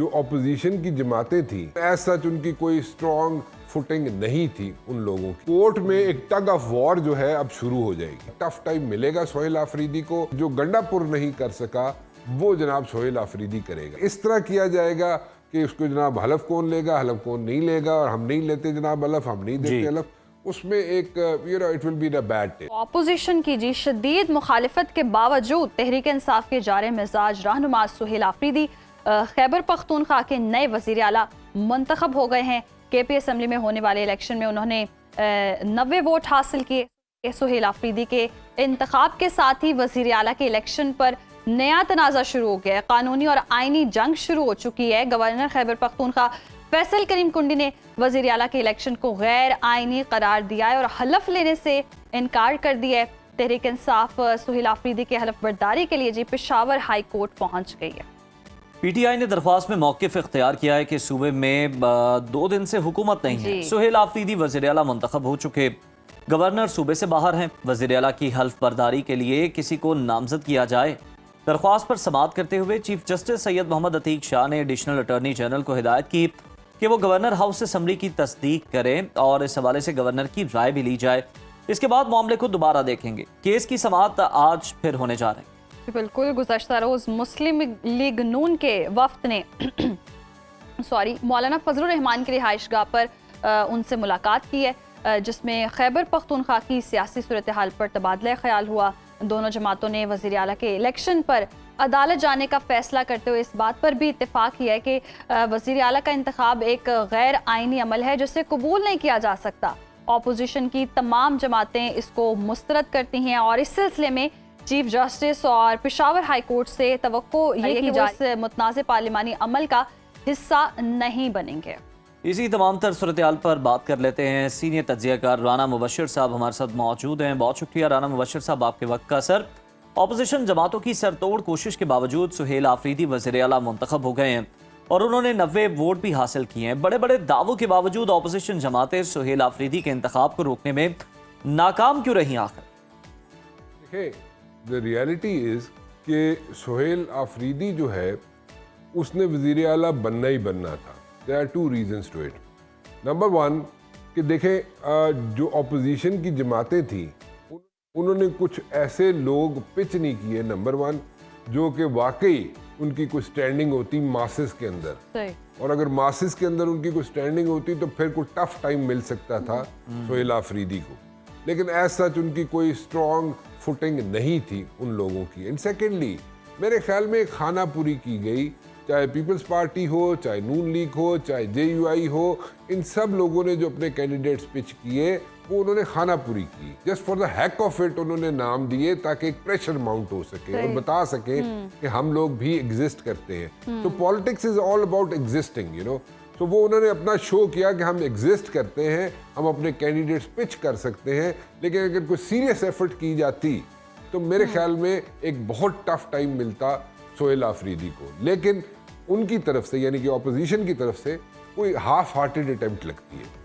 जो ऑपोजिशन की जमातें थी ऐसा उनकी कोई स्ट्रॉन्ग फुटिंग नहीं थी उन लोगों की। कोर्ट में एक टग ऑफ वॉर जो है अब शुरू हो जाएगी। टफ टाइम मिलेगा सोहेल आफरीदी को। जो गंडापुर नहीं कर सका वो जनाब सोहेल आफरीदी करेगा। इस तरह किया जाएगा कि उसको जनाब हलफ कौन लेगा, हलफ कौन नहीं लेगा, और हम नहीं लेते जनाब हलफ, हम नहीं देते हलफ, उसमें एक it will be a bad day. Opposition की जी शदीद मुखालिफत के बावजूद तहरीक इंसाफ के जारे मिजाज रहनुमा सोहेल आफरीदी खैबर पख्तूनख्वा के नए वजीर आला मुंतखब हो गए हैं। KP असम्बली में होने वाले इलेक्शन में उन्होंने 90 वोट हासिल किए। सोहेल आफरीदी के इंतखाब के साथ ही वजीर आला के इलेक्शन पर नया तनाज़ा शुरू हो गया है। कानूनी और आइनी जंग शुरू हो चुकी है। गवर्नर खैबर पख्तूनख्वा फैसल करीम कुंडी ने वजीर आला के इलेक्शन को गैर आइनी करार दिया है और हलफ लेने से इनकार कर दिया है। तहरीक इंसाफ सोहेल आफरीदी के हलफ बर्दारी के लिए जी पेशावर हाई कोर्ट पहुंच गई है। PTI ने दरख्वास्त में मौक़िफ़ इख्तियार किया है कि सूबे में 2 दिन से हुकूमत नहीं है। सोहेल आफरीदी वज़ीर आला मुंतखब हो चुके, गवर्नर सूबे से बाहर हैं। वज़ीर आला की हल्फ बर्दारी के लिए किसी को नामजद किया जाए। दरख्वास्त पर समाअत करते हुए चीफ जस्टिस सैयद मोहम्मद अतीक शाह ने एडिशनल अटॉर्नी जनरल को हिदायत की कि वो गवर्नर हाउस असम्बली की तस्दीक करें और इस हवाले से गवर्नर की राय भी ली जाए। इसके बाद मामले को दोबारा देखेंगे। केस की समाअत आज फिर होने जा रही है। बिल्कुल, गुज़श्ता रोज़ मुस्लिम लीग नून के वफ्द ने मौलाना फजलुर रहमान की रिहाइशगाह पर उनसे मुलाकात की है, जिसमें खैबर पख्तूनख्वा की सियासी सूरत हाल पर तबादला ख्याल हुआ। दोनों जमातों ने वज़ीर आला के इलेक्शन पर अदालत जाने का फैसला करते हुए इस बात पर भी इत्तेफाक किया है कि वज़ीर आला का इंतखाब एक गैर आइनी अमल है जिसे कबूल नहीं किया जा सकता। ऑपोजिशन की तमाम जमातें इसको मुस्तरद करती हैं और इस सिलसिले में चीफ जस्टिस और पेशावर हाई कोर्ट से तवक्को ये कि वो इस मुतनाज़ पार्लिमानी अमल का हिस्सा नहीं बनेंगे। इसी तमाम तर सूरत-ए-हाल पर बात कर लेते हैं। सीनियर तज्ज़ियाकार राना मुबश्शिर साहब हमारे साथ मौजूद हैं। बहुत शुक्रिया राना मुबश्शिर साहब आपके वक्त का। सर, ऑपोजिशन जमातों की सरतोड़ कोशिश के बावजूद सोहेल आफरीदी वज़ीर आला मुंतखब हो गए हैं और उन्होंने 90 वोट भी हासिल किए हैं। बड़े बड़े दावों के बावजूद ऑपोजिशन जमातें सोहेल आफरीदी के इंतखाब को रोकने में नाकाम क्यों रही आखिर? देखिए, द रियलिटी इज़ कि सोहेल आफरीदी जो है उसने वज़ीर आला बनना ही बनना था। There are 2 reasons to it. Number 1 कि देखें, जो ऑपोजिशन की जमातें थी उन्होंने कुछ ऐसे लोग पिच नहीं किए, नंबर 1, जो कि वाकई उनकी कोई स्टैंडिंग होती मासेस के अंदर, और अगर मासेस के अंदर उनकी कोई स्टैंडिंग होती तो फिर कोई टफ टाइम मिल सकता था सोहेल आफरीदी को। लेकिन ऐसा उनकी कोई स्ट्रॉन्ग फुटिंग नहीं थी उन लोगों की। एंड सेकेंडली, मेरे ख्याल में खाना पूरी की गई, चाहे पीपल्स पार्टी हो, चाहे नून लीग हो, चाहे JUI हो, इन सब लोगों ने जो अपने कैंडिडेट्स पिच किए वो उन्होंने खाना पूरी की। Just for the hack of it उन्होंने नाम दिए ताकि एक प्रेशर माउंट हो सके और बता सके कि हम लोग भी एग्जिस्ट करते हैं। तो politics is all about existing, you know. तो वो उन्होंने अपना शो किया कि हम एग्जिस्ट करते हैं, हम अपने कैंडिडेट्स पिच कर सकते हैं। लेकिन अगर कोई सीरियस एफर्ट की जाती तो मेरे ख्याल में एक बहुत टफ टाइम मिलता सोहेल आफरीदी को। लेकिन उनकी तरफ से, यानी कि ऑपोजिशन की तरफ से, कोई हाफ हार्टेड अटेम्प्ट लगती है।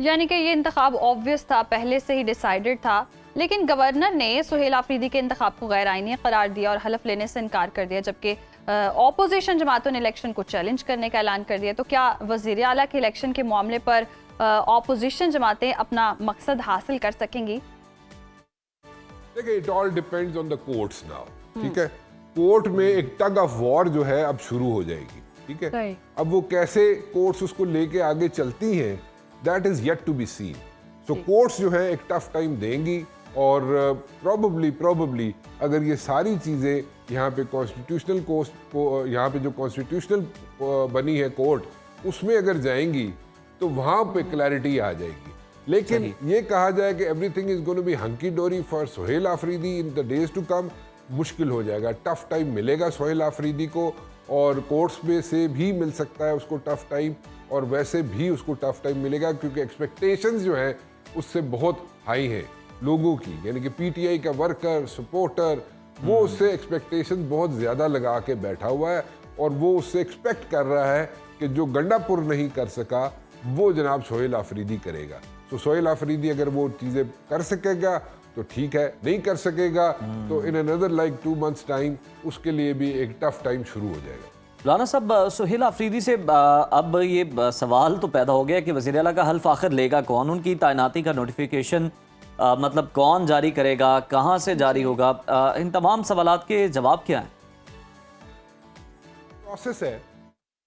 यानी कि ये इंतखाब ऑब्वियस था, पहले से ही डिसाइडेड था, लेकिन गवर्नर ने सोहेल आफरीदी के इंतखाब को गैर आइनी करार दिया और हलफ लेने से इनकार कर दिया, जबकि ऑपोजिशन जमातों ने इलेक्शन को चैलेंज करने का ऐलान कर दिया। तो क्या वज़ीर आला के इलेक्शन के मामले पर ऑपोजिशन जमातें अपना मकसद हासिल कर सकेंगी? देखिए, it all depends on the courts now, ठीक है। कोर्ट में एक टग ऑफ वॉर जो है अब शुरू हो जाएगी, ठीक है। अब वो कैसे कोर्ट्स उसको लेके आगे चलती हैं, that is yet to be seen. So courts जो है एक टफ टाइम देंगी और प्रोबेबली अगर ये सारी चीज़ें यहाँ पे कॉन्स्टिट्यूशनल कोर्ट को, यहाँ पे जो कॉन्स्टिट्यूशनल बनी है कोर्ट, उसमें अगर जाएंगी तो वहाँ पे क्लैरिटी आ जाएगी। लेकिन ये कहा जाए कि everything is going to be hunky dory for Sohail Afridi in the days to come, मुश्किल हो जाएगा। टफ टाइम मिलेगा सोहेल आफरीदी को और कोर्ट्स में से भी मिल सकता है उसको टफ टाइम, और वैसे भी उसको टफ टाइम मिलेगा क्योंकि एक्सपेक्टेशंस जो है उससे बहुत हाई है लोगों की, यानी कि PTI का वर्कर सपोर्टर वो उससे एक्सपेक्टेशन बहुत ज़्यादा लगा के बैठा हुआ है और वो उससे एक्सपेक्ट कर रहा है कि जो गंडापुर नहीं कर सका वो जनाब सोहेल आफरीदी करेगा। तो सोहेल आफरीदी अगर वो चीज़ें कर सकेगा तो ठीक है, नहीं कर सकेगा तो इन अनदर 2 months टाइम उसके लिए भी एक टफ टाइम शुरू हो जाएगा। राना साहब, सुहेल आफरीदी से अब ये सवाल तो पैदा हो गया कि वज़ीर आला का हल्फ आखिर लेगा कौन, उनकी तैनाती का नोटिफिकेशन मतलब कौन जारी करेगा, कहाँ से जारी होगा, इन तमाम सवालात के जवाब क्या हैं? प्रोसेस है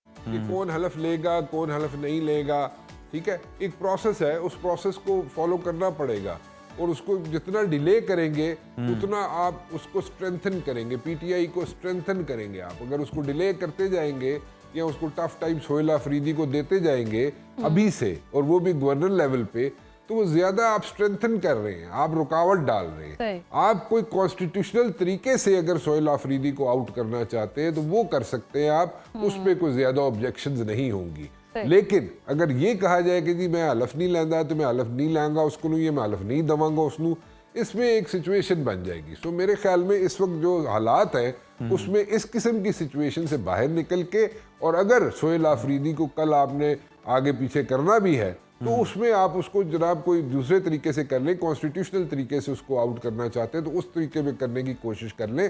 कि कौन हलफ लेगा कौन हलफ नहीं लेगा, ठीक है, एक प्रोसेस है, उस प्रोसेस को फॉलो करना पड़ेगा और उसको जितना डिले करेंगे उतना आप उसको स्ट्रेंथन करेंगे, पीटीआई को स्ट्रेंथन करेंगे आप। अगर उसको डिले करते जाएंगे या उसको टफ टाइम सोहेल आफरीदी को देते जाएंगे अभी से, और वो भी गवर्नर लेवल पे, तो वो ज्यादा आप स्ट्रेंथन कर रहे हैं, आप रुकावट डाल रहे हैं। आप कोई कॉन्स्टिट्यूशनल तरीके से अगर सोहेल आफरीदी को आउट करना चाहते हैं तो वो कर सकते हैं आप, उस पर कोई ज्यादा ऑब्जेक्शंस नहीं होंगी। लेकिन अगर ये कहा जाए कि जी मैं हलफ नहीं लेंदा तो मैं हलफ नहीं लांगा उसको, ये मैं हलफ नहीं दवांगा उसनू, इसमें एक सिचुएशन बन जाएगी। सो मेरे ख्याल में इस वक्त जो हालात हैं उसमें इस किस्म की सिचुएशन से बाहर निकल के, और अगर सोहेल आफरीदी को कल आपने आगे पीछे करना भी है तो उसमें आप उसको जनाब कोई दूसरे तरीके से कर लें, कॉन्स्टिट्यूशनल तरीके से उसको आउट करना चाहते हैं तो उस तरीके में करने की कोशिश कर लें।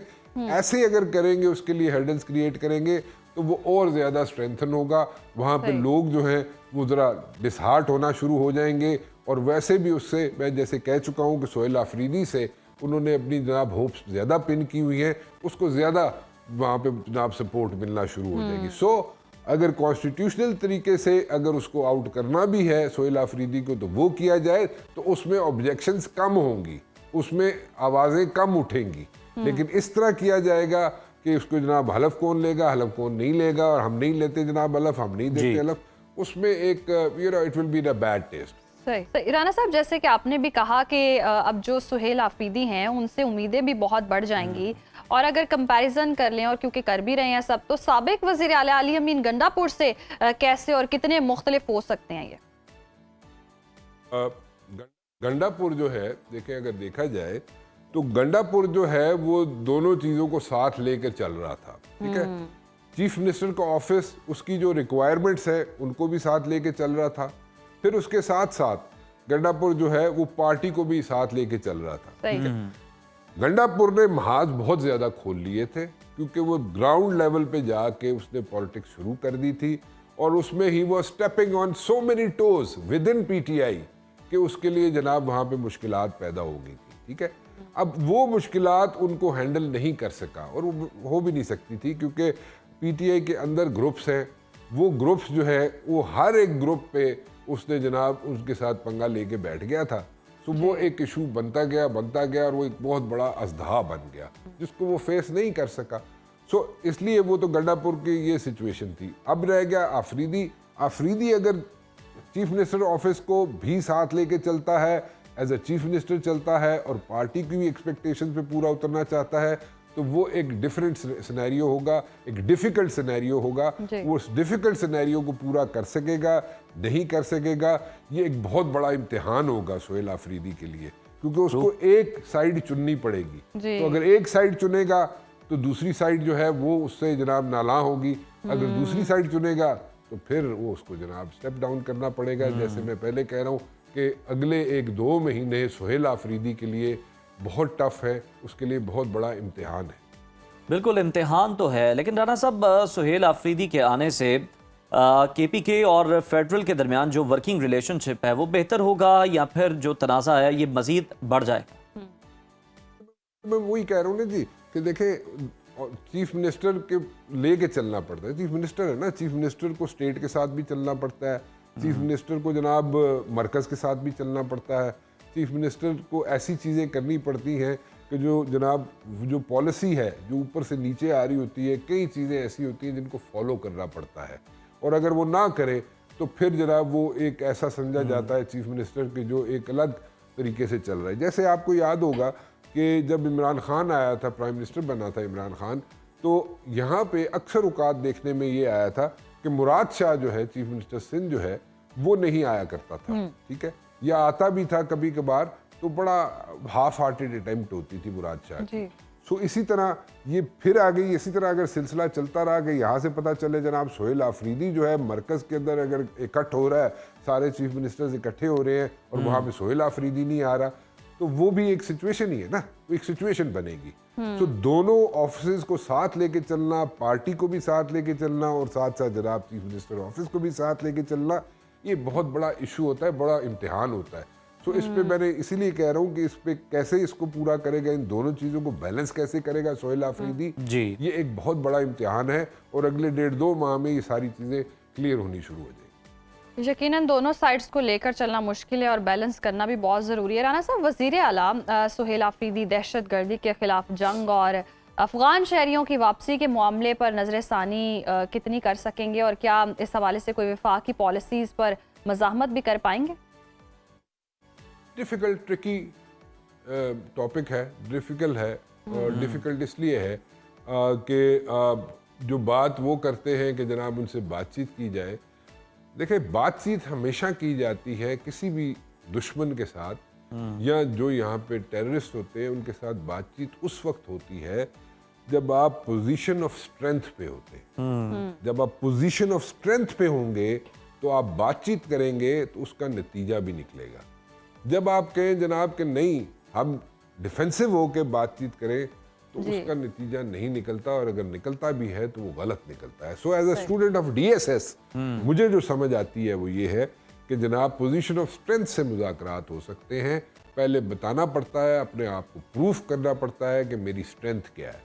ऐसे अगर करेंगे, उसके लिए हर्डल्स क्रिएट करेंगे तो वो और ज़्यादा स्ट्रेंथन होगा, वहाँ पे लोग जो हैं वो ज़रा डिसहार्ट होना शुरू हो जाएंगे। और वैसे भी उससे मैं जैसे कह चुका हूँ कि सोहेल आफरीदी से उन्होंने अपनी जनाब होप्स ज़्यादा पिन की हुई हैं, उसको ज़्यादा वहाँ पे जनाब सपोर्ट मिलना शुरू हो जाएगी। सो अगर कॉन्स्टिट्यूशनल तरीके से अगर उसको आउट करना भी है सोहेल आफरीदी को तो वो किया जाए, तो उसमें ऑब्जेक्शंस कम होंगी, उसमें आवाज़ें कम उठेंगी। लेकिन इस तरह किया जाएगा कि उसको जनाब हलफ कौन लेगा, हलफ कौन नहीं लेगा, और हम नहीं लेते जनाब हलफ, हम नहीं देते हलफ, उसमें एक it will be a bad taste. सही। तो राना साहब, जैसे कि आपने भी कहा कि अब जो सुहेल आफरीदी हैं उनसे उम्मीदें भी बहुत बढ़ जाएंगी, और अगर कंपैरिजन कर लें, और क्योंकि कर भी रहे हैं सब, तो साबिक वज़ीर आला अली अमीन गंडापुर से कैसे और कितने मुख्तलिफ हो सकते हैं ये? गंडापुर जो है, देखें अगर देखा जाए तो गंडापुर जो है वो दोनों चीज़ों को साथ लेकर चल रहा था, ठीक है। चीफ मिनिस्टर का ऑफिस, उसकी जो रिक्वायरमेंट्स है उनको भी साथ लेके चल रहा था, फिर उसके साथ साथ गंडापुर जो है वो पार्टी को भी साथ लेके चल रहा था। सही। गंडापुर ने महाज बहुत ज़्यादा खोल लिए थे क्योंकि वो ग्राउंड लेवल पे जाके उसने पॉलिटिक्स शुरू कर दी थी, और उसमें ही वो stepping on so many toes with in PTI कि उसके लिए जनाब वहाँ पे मुश्किलात पैदा हो गई थी, ठीक है। अब वो मुश्किलात उनको हैंडल नहीं कर सका, और वो हो भी नहीं सकती थी क्योंकि पीटीआई के अंदर ग्रुप्स हैं, वो ग्रुप्स जो है वो हर एक ग्रुप पे उसने जनाब उसके साथ पंगा लेके बैठ गया था। तो वो एक इशू बनता गया और वो एक बहुत बड़ा अजदहा बन गया जिसको वो फेस नहीं कर सका। सो इसलिए वो तो गंडापुर की ये सिचुएशन थी। अब रह गया आफरीदी अगर चीफ मिनिस्टर ऑफिस को भी साथ लेके चलता है, एज अ चीफ मिनिस्टर चलता है, और पार्टी की भी एक्सपेक्टेशन पे पूरा उतरना चाहता है, तो वो एक डिफरेंट सिनेरियो होगा, एक डिफिकल्ट सिनेरियो होगा। वो उस डिफिकल्ट सिनेरियो को पूरा कर सकेगा, नहीं कर सकेगा, ये एक बहुत बड़ा इम्तिहान होगा सोहेल आफरीदी के लिए, क्योंकि उसको एक साइड चुननी पड़ेगी। तो अगर एक साइड चुनेगा तो दूसरी साइड जो है वो उससे जनाब नाला होगी, अगर दूसरी साइड चुनेगा तो फिर वो उसको जनाब स्टेप डाउन करना पड़ेगा। जैसे मैं पहले कह रहा हूँ कि अगले 1-2 महीने सोहेल आफरीदी के लिए बहुत टफ है, उसके लिए बहुत बड़ा इम्तिहान है। बिल्कुल इम्तिहान तो है, लेकिन राना साहब, सुहेल आफरीदी के आने से केपीके और फेडरल के दरमियान जो वर्किंग रिलेशनशिप है वो बेहतर होगा या फिर जो तनाज़ा है ये मजीद बढ़ जाएगा? मैं वही कह रहा हूँ ना जी कि देखें, चीफ मिनिस्टर के लेके चलना पड़ता है। चीफ मिनिस्टर है ना, चीफ मिनिस्टर को स्टेट के साथ भी चलना पड़ता है, चीफ मिनिस्टर को जनाब मरकज़ के साथ भी चलना पड़ता है, चीफ मिनिस्टर को ऐसी चीज़ें करनी पड़ती हैं कि जो जनाब जो पॉलिसी है जो ऊपर से नीचे आ रही होती है, कई चीज़ें ऐसी होती हैं जिनको फॉलो करना पड़ता है, और अगर वो ना करे तो फिर जनाब वो एक ऐसा समझा जाता है चीफ मिनिस्टर के जो एक अलग तरीके से चल रहा है। जैसे आपको याद होगा कि जब इमरान खान आया था, प्राइम मिनिस्टर बना था इमरान खान, तो यहाँ पे अक्सर औकात देखने में ये आया था कि मुराद शाह जो है चीफ मिनिस्टर सिंध जो है वो नहीं आया करता था, ठीक है, या आता भी था कभी कभार तो बड़ा हाफ हार्टेड अटेम्प्ट होती थी मुराद शाह की। सो इसी तरह ये फिर आ गई। इसी तरह अगर सिलसिला चलता रहा कि यहाँ से पता चले जनाब सोहेल आफरीदी जो है मरकज़ के अंदर अगर इकट्ठ हो रहा है, सारे चीफ मिनिस्टर्स इकट्ठे हो रहे हैं और वहाँ पे सोहेल आफरीदी नहीं आ रहा, तो वो भी एक सिचुएशन ही है ना, वो एक सिचुएशन बनेगी। तो दोनों ऑफिस को साथ लेके चलना, पार्टी को भी साथ लेके चलना और साथ साथ जनाब चीफ मिनिस्टर ऑफिस को भी साथ लेके चलना, ये बहुत बड़ा इशू होता है, बड़ा इम्तिहान होता है। तो इस पे मैंने इसीलिए कह रहा हूँ कि इस पे कैसे इसको पूरा करेगा, इन दोनों चीज़ों को बैलेंस कैसे करेगा सोहेल आफरीदी, जी। ये एक बहुत बड़ा इम्तिहान है और अगले 1.5-2 माह में ये सारी चीज़ें क्लियर होनी शुरू हो जाएगी। यकीनन दोनों साइड्स को लेकर चलना मुश्किल है और बैलेंस करना भी बहुत ज़रूरी है। राना साहब, वज़ीर आला सोहेल आफरीदी दहशतगर्दी के खिलाफ जंग और अफ़गान शहरियों की वापसी के मामले पर नज़रसानी कितनी कर सकेंगे और क्या इस हवाले से कोई वफाकी पॉलिसीज़ पर मज़ाहमत भी कर पाएंगे? डिफ़िकल्ट ट्रिकी टॉपिक है, डिफ़िकल्ट है और डिफ़िकल्ट इसलिए है कि जो बात वो करते हैं कि जनाब उनसे बातचीत की जाए। देखिए, बातचीत हमेशा की जाती है किसी भी दुश्मन के साथ या जो यहाँ पे टेररिस्ट होते हैं उनके साथ बातचीत उस वक्त होती है जब आप पोजीशन ऑफ स्ट्रेंथ पे होते हैं। जब आप पोजीशन ऑफ स्ट्रेंथ पे होंगे तो आप बातचीत करेंगे तो उसका नतीजा भी निकलेगा। जब आप कहें जनाब कि नहीं हम डिफेंसिव होकर बातचीत करें तो उसका नतीजा नहीं निकलता और अगर निकलता भी है तो वो गलत निकलता है। So as a student of DSS मुझे जो समझ आती है वो ये है कि जनाब पोजीशन ऑफ स्ट्रेंथ से मुज़ाकरात हो सकते हैं। पहले बताना पड़ता है, अपने आप को प्रूफ करना पड़ता है कि मेरी स्ट्रेंथ क्या है।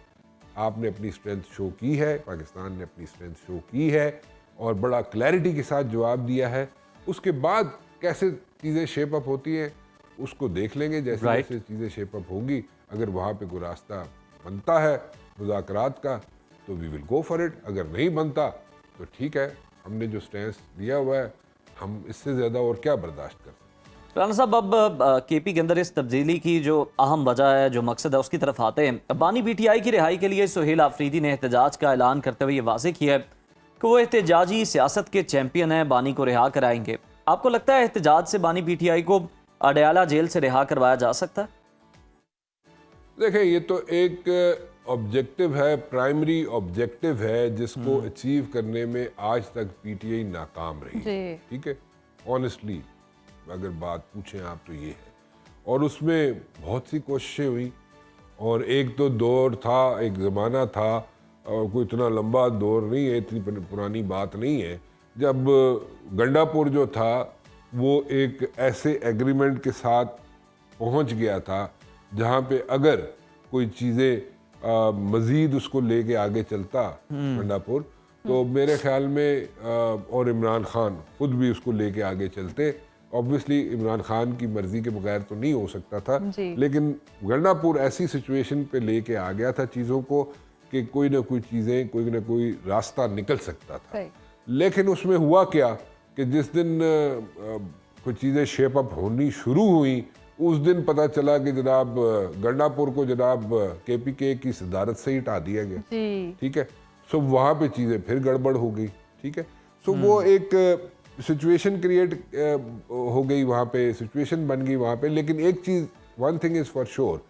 आपने अपनी स्ट्रेंथ शो की है, पाकिस्तान ने अपनी स्ट्रेंथ शो की है और बड़ा क्लैरिटी के साथ जवाब दिया है। उसके बाद कैसे चीज़ें शेप अप होती हैं उसको देख लेंगे। जैसे जैसे चीज़ें शेप अप होंगी, अगर वहाँ पे कोई रास्ता बनता है मुज़ाकरात का तो we will go for it. अगर नहीं बनता तो ठीक है, हमने जो स्टैंस लिया हुआ है हम इससे ज़्यादा और क्या बर्दाश्त कर सकते हैं। राना साहब, अब KP के अंदर इस तब्दीली की जो अहम वजह है, जो मकसद है, उसकी तरफ आते हैं। बानी PTI की रिहाई के लिए सोहेल आफरीदी ने एहतजाज का ऐलान करते हुए ये वाज़ेह किया है कि वो एहतजाजी सियासत के चैंपियन हैं, बानी को रिहा कराएंगे। आपको लगता है एहतजाज से बानी PTI को अडयाला जेल से रिहा करवाया जा सकता है? देखिए, ये तो एक ऑब्जेक्टिव है, प्राइमरी ऑब्जेक्टिव है जिसको अचीव करने में आज तक PTI नाकाम रही है। ठीक है, ऑनेस्टली अगर बात पूछें आप तो ये है। और उसमें बहुत सी कोशिशें हुई और एक तो दौर था, एक ज़माना था और कोई इतना लंबा दौर नहीं है, इतनी पुरानी बात नहीं है, जब गंडापुर जो था वो एक ऐसे एग्रीमेंट के साथ पहुंच गया था जहां पे अगर कोई चीज़ें मज़ीद उसको लेके आगे चलता गंडापुर तो मेरे ख्याल में और इमरान खान खुद भी उसको लेके आगे चलते। ऑब्वियसली इमरान खान की मर्जी के बगैर तो नहीं हो सकता था, लेकिन गंडापुर ऐसी सिचुएशन पे लेके आ गया था चीज़ों को कि कोई ना कोई चीज़ें, कोई ना कोई रास्ता निकल सकता था। लेकिन उसमें हुआ क्या कि जिस दिन कुछ चीज़ें शेप अप होनी शुरू हुई उस दिन पता चला कि जनाब गंडापुर को जनाब KPK की सदारत से ही हटा दिया गया। ठीक है, सो वहाँ पे चीज़ें फिर गड़बड़ हो गई। ठीक है, सो वो एक सिचुएशन क्रिएट हो गई, वहाँ पे सिचुएशन बन गई वहाँ पे। लेकिन एक चीज़, one thing is for sure,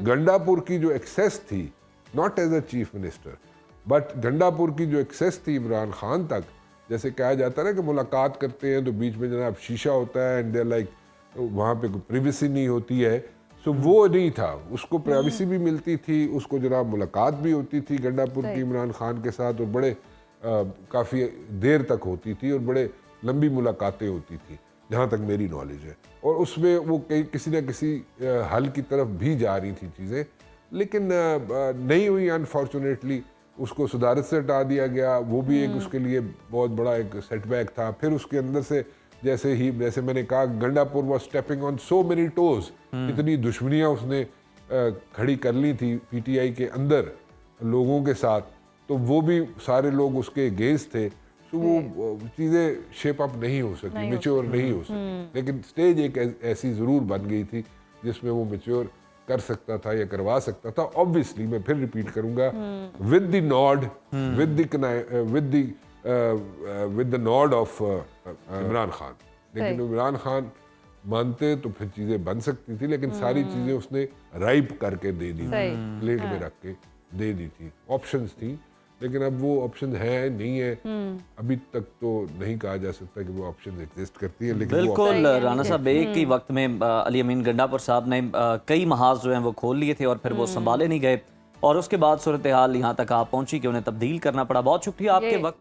Gandapur की जो एक्सेस थी, not as a chief minister but Gandapur की जो एक्सेस थी इमरान खान तक, जैसे कहा जाता है ना कि मुलाकात करते हैं तो बीच में जनाब शीशा होता है एंड दे लाइक वहाँ पे कोई प्राइवेसी नहीं होती है। सो वो नहीं था, उसको प्राइवेसी भी मिलती थी, उसको जनाब मुलाकात भी होती थी गंडापुर की इमरान खान के साथ और बड़े काफ़ी देर तक होती थी और बड़े लंबी मुलाकातें होती थी जहाँ तक मेरी नॉलेज है। और उसमें वो किसी न किसी हल की तरफ भी जा रही थी चीज़ें, लेकिन नहीं हुई। अनफॉर्चुनेटली उसको सदारत से हटा दिया गया, वो भी एक उसके लिए बहुत बड़ा एक सेटबैक था। फिर उसके अंदर से जैसे मैंने कहा, Gandapur was stepping on so many toes, इतनी दुश्मनियाँ उसने खड़ी कर ली थी PTI के अंदर लोगों के साथ, तो वो भी सारे लोग उसके अगेंस्ट थे। तो वो चीज़ें शेप अप नहीं हो सकी, मैच्योर नहीं हो सकी। लेकिन स्टेज एक ऐसी ज़रूर बन गई थी जिसमें वो मैच्योर कर सकता था या करवा सकता था। ऑब्वियसली मैं फिर रिपीट करूंगा, with the nod, with the nod of Imran Khan. लेकिन इमरान खान मानते तो फिर चीज़ें बन सकती थी, लेकिन सारी चीज़ें उसने राइप करके दे दी थी, प्लेट में रख के दे दी थी, ऑप्शंस थी। लेकिन अब वो ऑप्शन है नहीं है, अभी तक तो नहीं कहा जा सकता कि वो ऑप्शन एग्जिस्ट करती है, लेकिन वो बिल्कुल राना साहब, एक ही वक्त में अली अमीन गंडापुर साहब ने कई महाज जो हैं वो खोल लिए थे और फिर वो संभाले नहीं गए और उसके बाद सूरत हाल यहाँ तक आप पहुंची कि उन्हें तब्दील करना पड़ा। बहुत शुक्रिया आपके वक्त